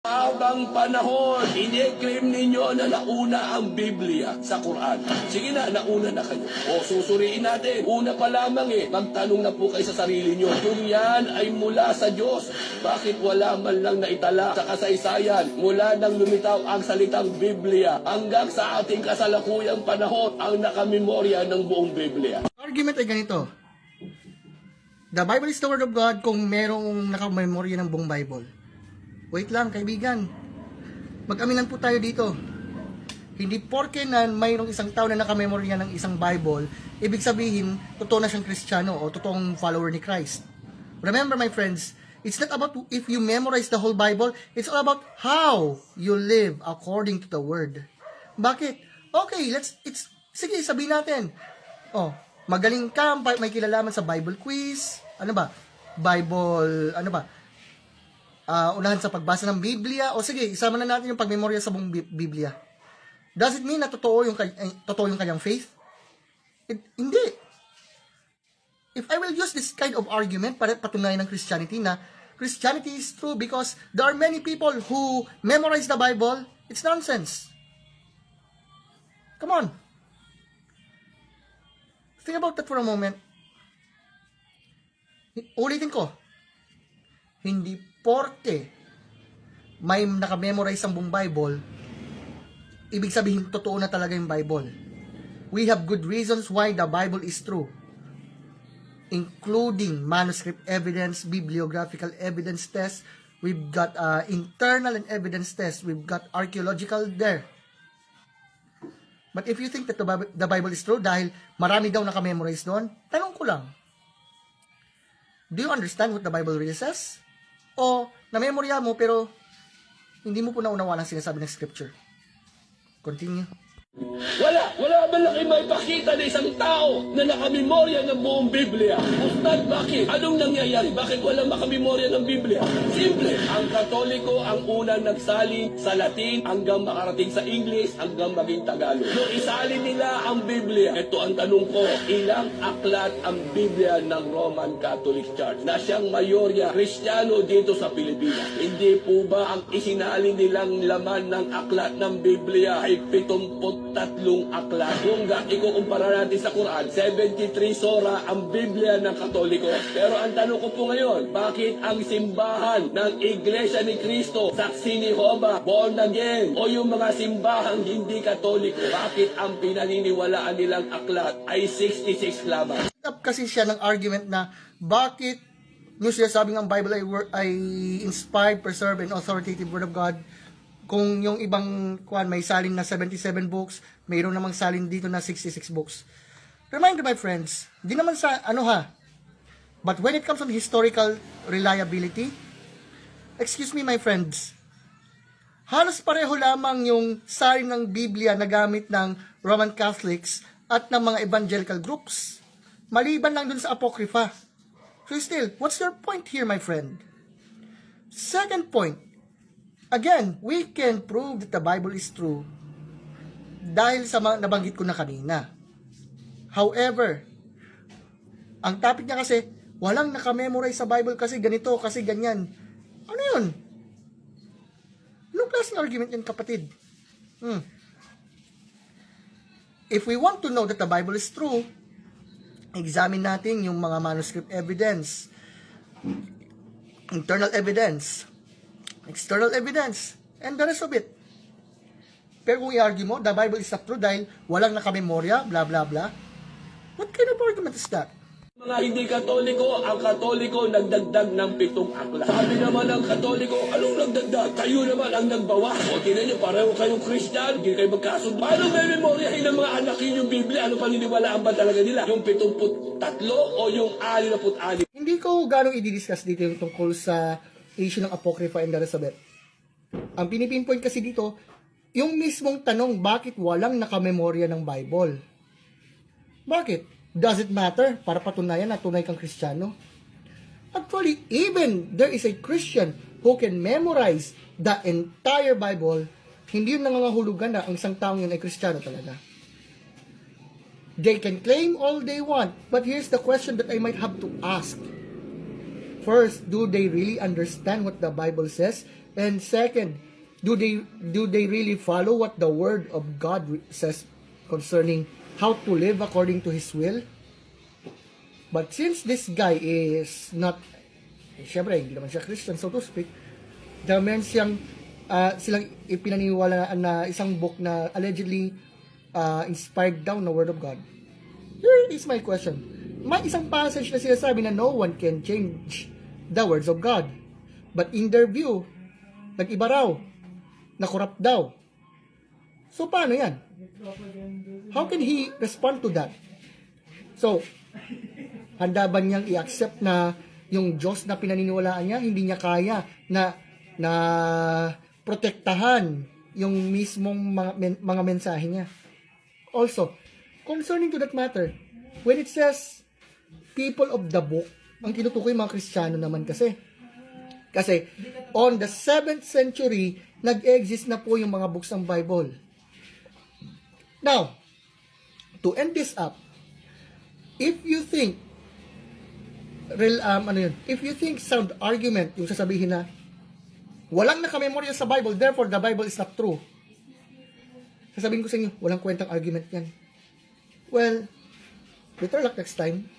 Habang panahon, ini-claim ninyo na nauna ang Biblia sa Quran. Sige na, nauna na kayo. O susuriin natin. Una pa lamang magtanong na po kayo sa sarili nyo. Kung yan ay mula sa Diyos, bakit wala man lang naitala sa kasaysayan mula nang lumitaw ang salitang Biblia hanggang sa ating kasalukuyang panahon ang nakamemorya ng buong Biblia? Argument ay ganito. The Bible is the Word of God kung merong nakamemorya ng buong Bible. Wait lang, kaibigan. Mag-aminan po tayo dito. Hindi porke na mayroong isang tao na nakamemorya ng isang Bible, ibig sabihin, totoo na siyang Kristiyano o totoong follower ni Christ. Remember, my friends, it's not about if you memorize the whole Bible, it's all about how you live according to the Word. Bakit? Okay, sige, sabihin natin. Magaling ka, may kilalaman sa Bible quiz, unahan sa pagbasa ng Biblia, o sige, isama na natin yung pagmemorya sa buong Biblia. Does it mean na totoo yung kanyang faith? Hindi. If I will use this kind of argument para patunayan ng Christianity na Christianity is true because there are many people who memorize the Bible, it's nonsense. Come on. Think about that for a moment. Ulitin ko. Hindi porke may nakamemorize ang buong Bible, ibig sabihin totoo na talaga yung Bible. We have good reasons why the Bible is true, including manuscript evidence, bibliographical evidence test. We've got internal and evidence test. We've got archaeological there. But if you think that the Bible is true dahil marami daw nakamemorize doon, tanong ko lang, do you understand what the Bible really says? O na-memorya mo pero hindi mo po naunawaan ang sinasabi ng scripture? Continue. Wala ba lang kayo maipakita na isang tao na nakamemorya ng buong Biblia? Ustad, bakit? Anong nangyayari? Bakit wala makamemorya ng Biblia? Simple, ang Katoliko ang unang nagsalin sa Latin hanggang makarating sa English hanggang maging Tagalog. Nung isalin nila ang Biblia, ito ang tanong ko, ilang aklat ang Biblia ng Roman Catholic Church na siyang mayorya Kristiyano dito sa Pilipinas? Hindi po ba ang isinalin nilang laman ng aklat ng Biblia ay 73 aklat? Kung ikukumpara natin sa Quran, 73 sura ang Biblia ng Katoliko. Pero ang tanong ko po ngayon, bakit ang simbahan ng Iglesia ni Cristo, Saksi ni Jehovah, Born Again, o yung mga simbahang hindi Katoliko, bakit ang pinaniniwalaan nilang aklat ay 66 lamang? Up kasi siya ng argument na bakit nyo siya sabing ang Bible ay inspired, preserved, and authoritative Word of God, kung yung ibang may salin na 77 books, mayroon namang salin dito na 66 books. Reminder, my friends, di naman sa but when it comes on historical reliability, excuse me, my friends, halos pareho lamang yung salin ng Biblia na gamit ng Roman Catholics at ng mga evangelical groups. Maliban lang dun sa Apocrypha. So still, what's your point here, my friend? Second point, again, we can prove that the Bible is true dahil sa mga nabanggit ko na kanina. However, ang topic niya kasi, walang nakamemorize sa Bible kasi ganito, kasi ganyan. Ano yun? Anong klaseng argument yan, kapatid? If we want to know that the Bible is true, examine natin yung mga manuscript evidence, internal evidence, external evidence, and the rest of it. Pero kung i-argue mo, the Bible is not true dahil walang nakamemorya, blah blah blah, what kind of argument is that? Mga hindi Katoliko, ang Katoliko nagdagdag ng 7 aklat. Sabi naman ng Katoliko, anong nagdagdag? Kayo naman ang nagbawas. O tinan nyo, pareho kayong Christian, hindi kayo magkasundo. Paano may memoryahin ng mga anak yun yung Biblia? Ano paniniwalaan ba talaga nila? Yung 73 o yung 66? Hindi ko ganong i-discuss dito yung tungkol sa issue ng Apocrypha and the rest of it. Ang pinipinpoint kasi dito, yung mismong tanong, bakit walang nakamemorya ng Bible? Bakit? Does it matter para patunayan na tunay kang Kristiyano? Actually, even there is a Christian who can memorize the entire Bible, hindi yun nangangahulugan na ang isang taong yun ay Kristiyano talaga. They can claim all they want, but here's the question that I might have to ask. First, do they really understand what the Bible says? And second, do they really follow what the Word of God says concerning how to live according to His will? But since this guy is not, syempre, hindi naman siya Christian, so to speak, dahil silang ipinaniniwalaan na isang book na allegedly inspired daw na Word of God. Here is my question. May isang passage na sinasabi na no one can change the words of God. But in their view, nag-iba raw, na corrupt daw. So, paano yan? How can he respond to that? So, handa ba niyang i-accept na yung Diyos na pinaniniwalaan niya, hindi niya kaya na protektahan yung mismong mga mensahe niya? Also, concerning to that matter, when it says people of the book, ang tinutukoy mga Kristiyano naman kasi on the 7th century, nag-exist na po yung mga books ng Bible. Now, to end this up, if you think sound argument yung sasabihin na walang nakamemorya sa Bible, therefore the Bible is not true, sasabihin ko sa inyo, walang kwentang argument yan. Well, better luck next time.